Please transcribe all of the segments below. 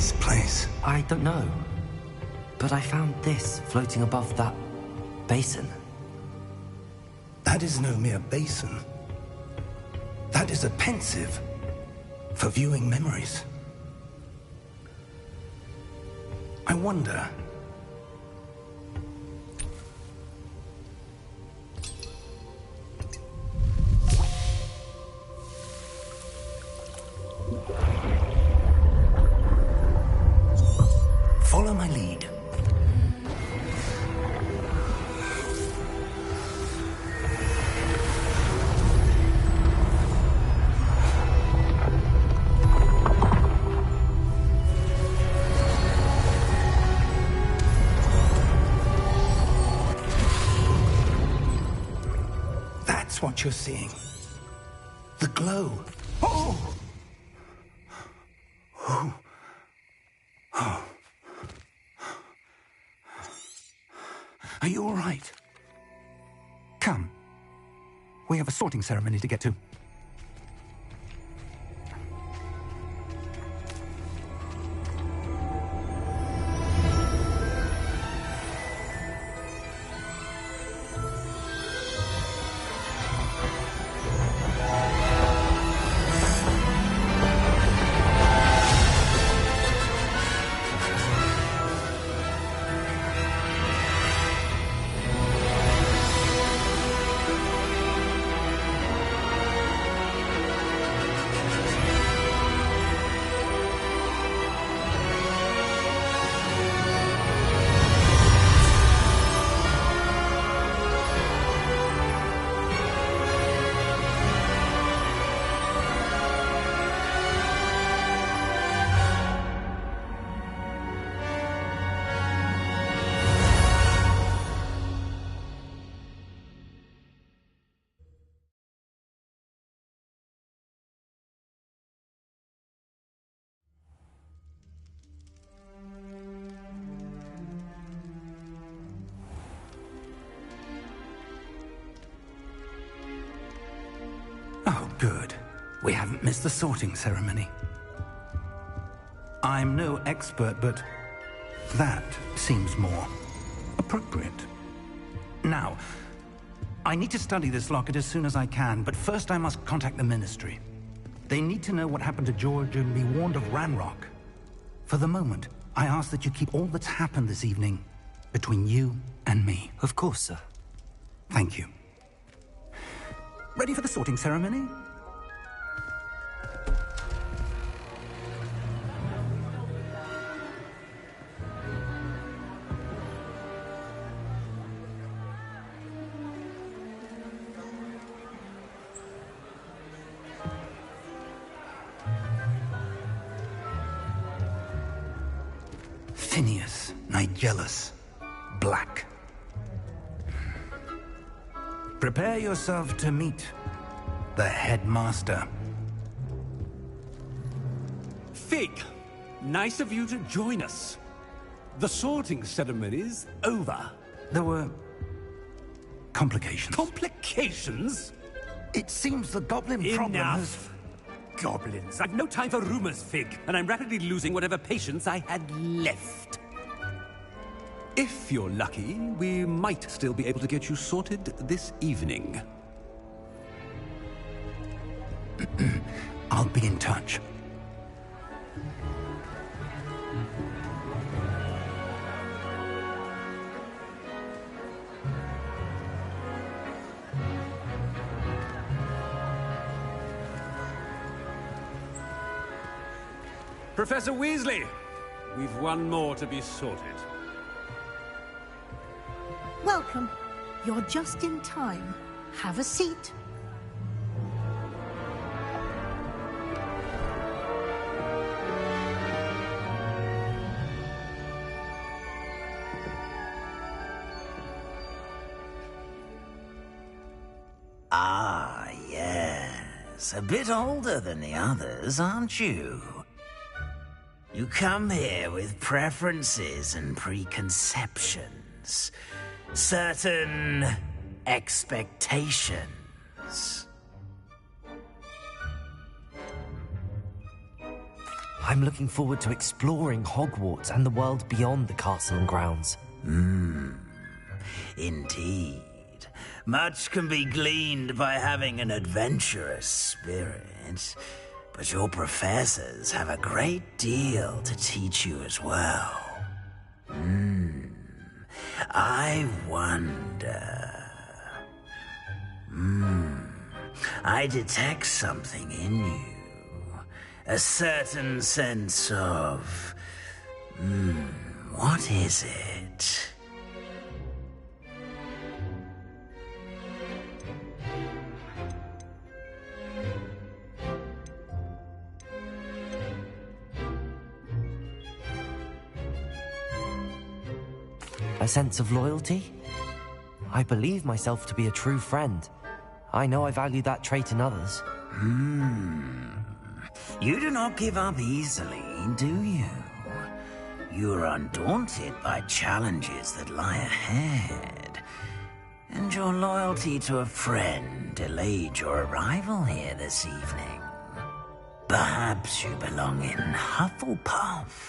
this place? I don't know. But I found this floating above that basin. That is no mere basin. That is a pensive for viewing memories. I wonder... Follow my lead. That's what you're seeing. The glow. Oh! Oh. Oh. Are you all right? Come. We have a sorting ceremony to get to. Oh, good. We haven't missed the sorting ceremony. I'm no expert, but that seems more appropriate. Now, I need to study this locket as soon as I can, but first I must contact the Ministry. They need to know what happened to George and be warned of Ranrock. For the moment, I ask that you keep all that's happened this evening between you and me. Of course, sir. Thank you. Ready for the sorting ceremony? Phineas, Nigellus, Black. Prepare yourself to meet the headmaster. Fig, nice of you to join us. The sorting ceremony's over. There were complications. Complications? It seems the goblin problem has... Enough! Goblins. I've no time for rumors, Fig, and I'm rapidly losing whatever patience I had left. If you're lucky, we might still be able to get you sorted this evening. I'll be in touch. Professor Weasley, we've one more to be sorted. Welcome. You're just in time. Have a seat. Ah, yes. A bit older than the others, aren't you? You come here with preferences and preconceptions. Certain expectations. I'm looking forward to exploring Hogwarts and the world beyond the castle and grounds. Indeed. Much can be gleaned by having an adventurous spirit, but your professors have a great deal to teach you as well. I wonder... I detect something in you. A certain sense of... what is it? A sense of loyalty? I believe myself to be a true friend. I know I value that trait in others. You do not give up easily, do you? You are undaunted by challenges that lie ahead. And your loyalty to a friend delayed your arrival here this evening. Perhaps you belong in Hufflepuff.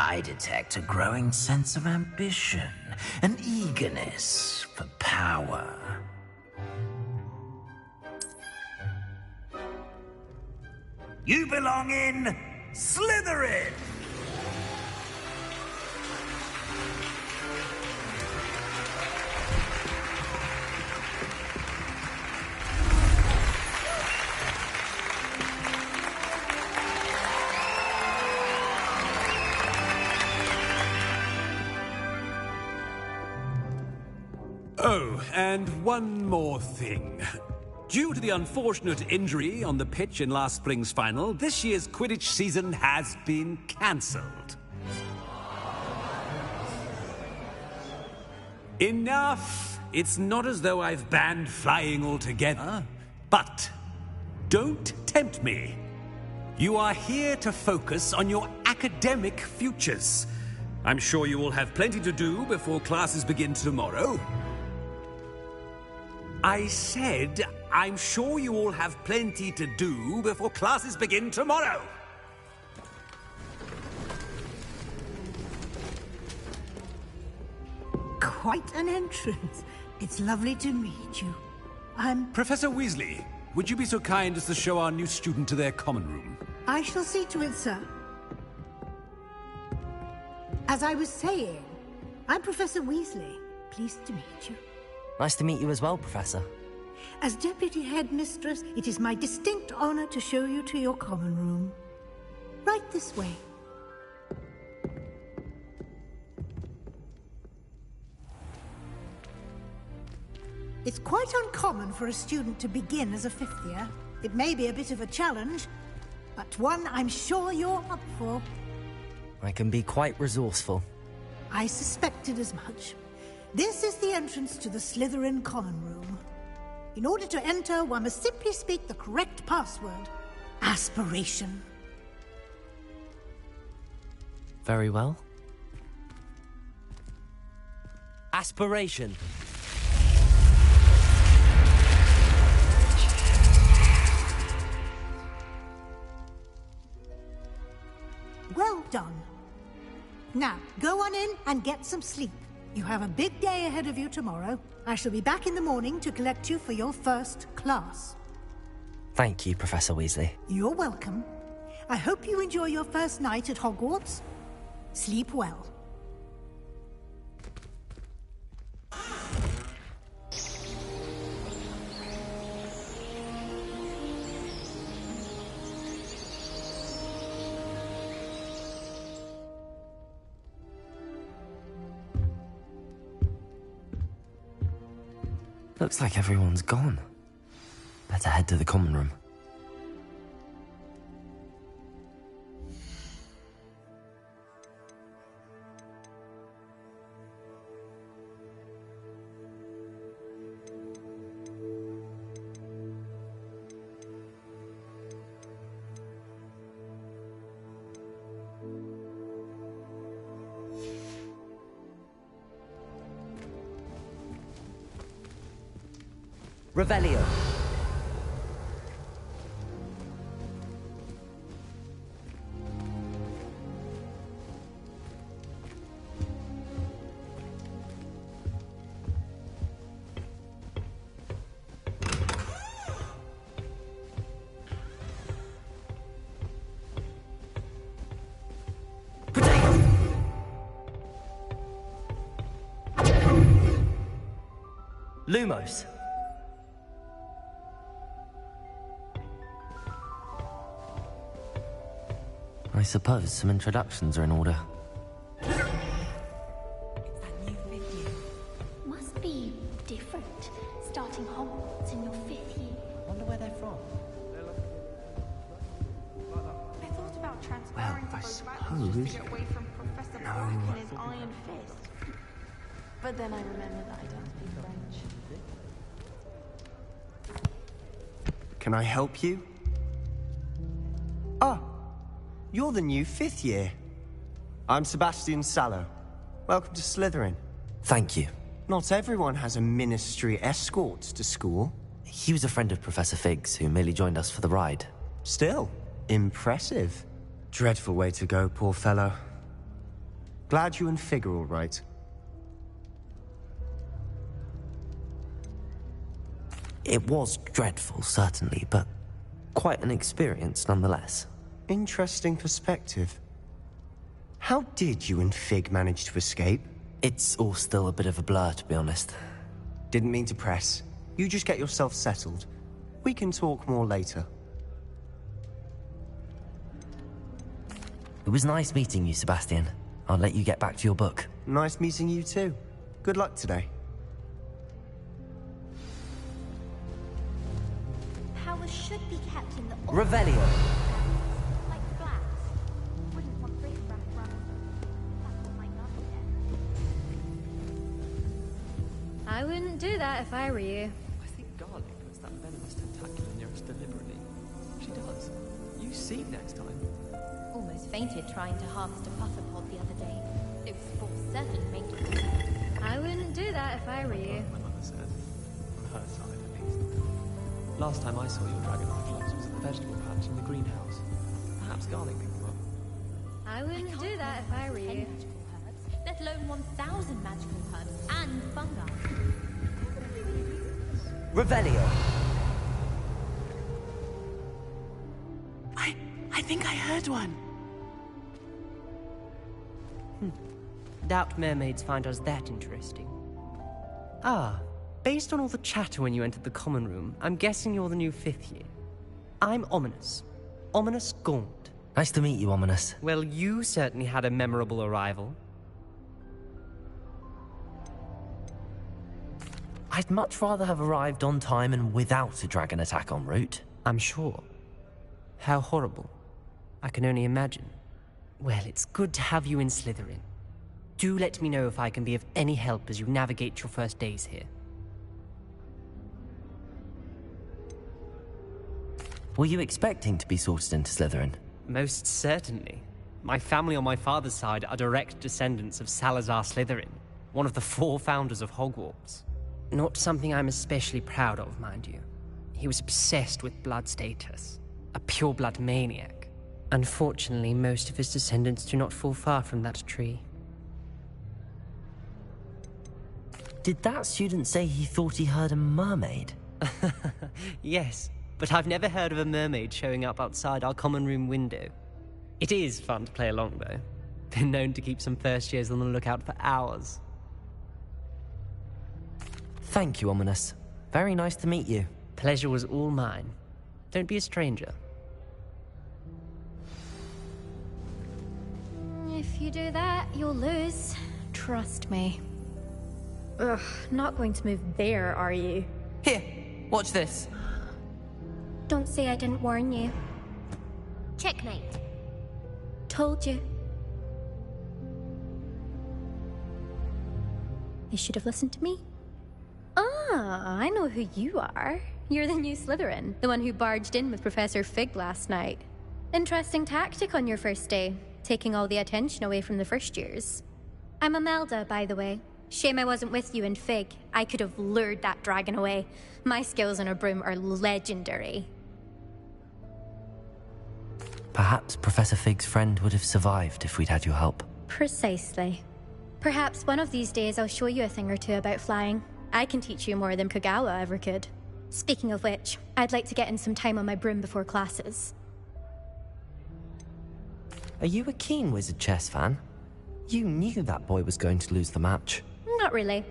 I detect a growing sense of ambition, an eagerness for power. You belong in Slytherin! Oh, and one more thing. Due to the unfortunate injury on the pitch in last spring's final, this year's Quidditch season has been cancelled. Enough! It's not as though I've banned flying altogether. But don't tempt me. You are here to focus on your academic futures. I'm sure you will have plenty to do before classes begin tomorrow. I said, I'm sure you all have plenty to do before classes begin tomorrow. Quite an entrance. It's lovely to meet you. Professor Weasley, would you be so kind as to show our new student to their common room? I shall see to it, sir. As I was saying, I'm Professor Weasley. Pleased to meet you. Nice to meet you as well, Professor. As Deputy Headmistress, it is my distinct honor to show you to your common room. Right this way. It's quite uncommon for a student to begin as a fifth year. It may be a bit of a challenge, but one I'm sure you're up for. I can be quite resourceful. I suspected as much. This is the entrance to the Slytherin common room. In order to enter, one must simply speak the correct password. Aspiration. Very well. Aspiration. Well done. Now, go on in and get some sleep. You have a big day ahead of you tomorrow. I shall be back in the morning to collect you for your first class. Thank you, Professor Weasley. You're welcome. I hope you enjoy your first night at Hogwarts. Sleep well. Looks like everyone's gone. Better head to the common room. Revelio. Lumos. I suppose some introductions are in order. Must be different, starting Hogwarts in your 5th year. Wonder where they're from. I thought about transferring to both faculties just to get away from Professor Black and his iron fist. But then I remembered that I don't speak French. Can I help you? Ah, you're the new 5th year. I'm Sebastian Sallow. Welcome to Slytherin. Thank you. Not everyone has a ministry escort to school. He was a friend of Professor Fig's who merely joined us for the ride. Still, impressive. Dreadful way to go, poor fellow. Glad you and Fig are all right. It was dreadful, certainly, but quite an experience nonetheless. Interesting perspective. How did you and Fig manage to escape? It's all still a bit of a blur, to be honest. Didn't mean to press. You just get yourself settled. We can talk more later. It was nice meeting you, Sebastian. I'll let you get back to your book. Nice meeting you too. Good luck today. Powers should be kept in the Revelio. like flats. Wouldn't want riff-raff running. That's what my mother said. I wouldn't do that if I were you. I think Garlic puts that venomous tentacular near us deliberately. She does. You see next time. Almost fainted trying to harvest a puffer pod the other day. It was for certain maintenance. I wouldn't do that if I were you. My mother said. On her side, at least. Last time I saw your dragonite gloves was at the vegetable patch in the greenhouse. Perhaps Garlic picked them up. I wouldn't do that if I were 10 you. magical herbs, let alone 1,000 magical herbs and fungi. Revelio. I think I heard one. Doubt mermaids find us that interesting. Ah, based on all the chatter when you entered the common room, I'm guessing you're the new 5th year. I'm Ominous. Ominous Gaunt. Nice to meet you, Ominous. Well, you certainly had a memorable arrival. I'd much rather have arrived on time and without a dragon attack en route. I'm sure. How horrible. I can only imagine. Well, it's good to have you in Slytherin. Do let me know if I can be of any help as you navigate your first days here. Were you expecting to be sorted into Slytherin? Most certainly. My family on my father's side are direct descendants of Salazar Slytherin, one of the 4 founders of Hogwarts. Not something I'm especially proud of, mind you. He was obsessed with blood status, a pure-blood maniac. Unfortunately, most of his descendants do not fall far from that tree. Did that student say he thought he heard a mermaid? Yes, but I've never heard of a mermaid showing up outside our common room window. It is fun to play along, though. Been known to keep some first years on the lookout for hours. Thank you, Ominous. Very nice to meet you. Pleasure was all mine. Don't be a stranger. If you do that, you'll lose. Trust me. Ugh, not going to move there, are you? Here, watch this. Don't say I didn't warn you. Checkmate. Told you. You should have listened to me. Ah, I know who you are. You're the new Slytherin, the one who barged in with Professor Fig last night. Interesting tactic on your first day, taking all the attention away from the first years. I'm Imelda, by the way. Shame I wasn't with you in Fig. I could have lured that dragon away. My skills on a broom are legendary. Perhaps Professor Fig's friend would have survived if we'd had your help. Precisely. Perhaps one of these days I'll show you a thing or two about flying. I can teach you more than Kagawa ever could. Speaking of which, I'd like to get in some time on my broom before classes. Are you a keen Wizard Chess fan? You knew that boy was going to lose the match. Not really.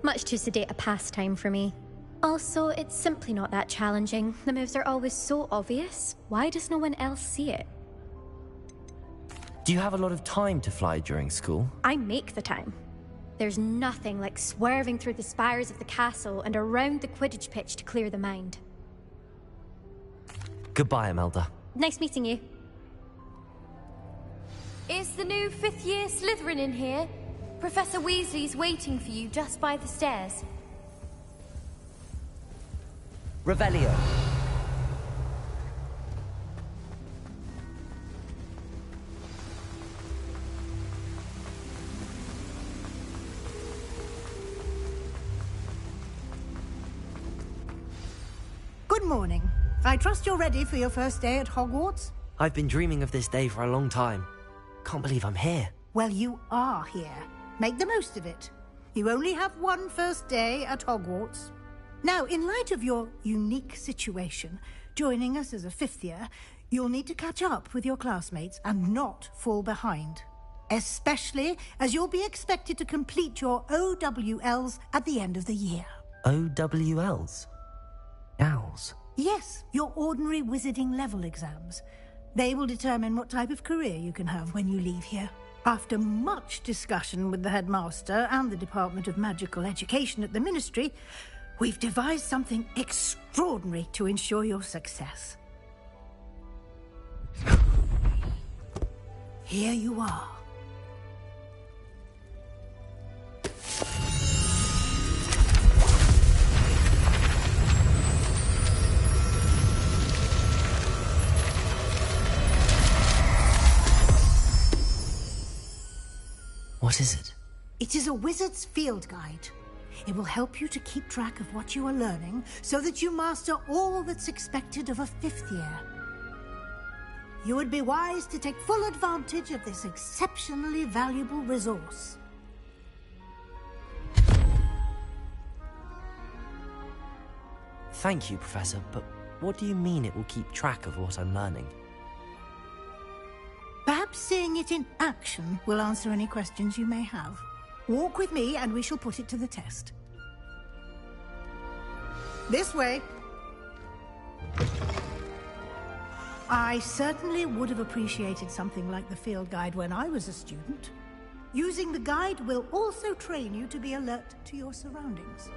Much too sedate a pastime for me. Also, it's simply not that challenging. The moves are always so obvious. Why does no one else see it? Do you have a lot of time to fly during school? I make the time. There's nothing like swerving through the spires of the castle and around the Quidditch pitch to clear the mind. Goodbye, Imelda. Nice meeting you. Is the new 5th year Slytherin in here? Professor Weasley's waiting for you just by the stairs. Revelio. Good morning. I trust you're ready for your first day at Hogwarts? I've been dreaming of this day for a long time. Can't believe I'm here. Well, you are here. Make the most of it. You only have one first day at Hogwarts. Now, in light of your unique situation, joining us as a 5th year, you'll need to catch up with your classmates and not fall behind. Especially as you'll be expected to complete your OWLs at the end of the year. OWLs? Owls? Yes, your ordinary wizarding level exams. They will determine what type of career you can have when you leave here. After much discussion with the headmaster and the Department of Magical Education at the Ministry, we've devised something extraordinary to ensure your success. Here you are. What is it? It is a wizard's field guide. It will help you to keep track of what you are learning so that you master all that's expected of a 5th year. You would be wise to take full advantage of this exceptionally valuable resource. Thank you, Professor, but what do you mean it will keep track of what I'm learning? Perhaps seeing it in action will answer any questions you may have. Walk with me and we shall put it to the test. This way. I certainly would have appreciated something like the field guide when I was a student. Using the guide will also train you to be alert to your surroundings.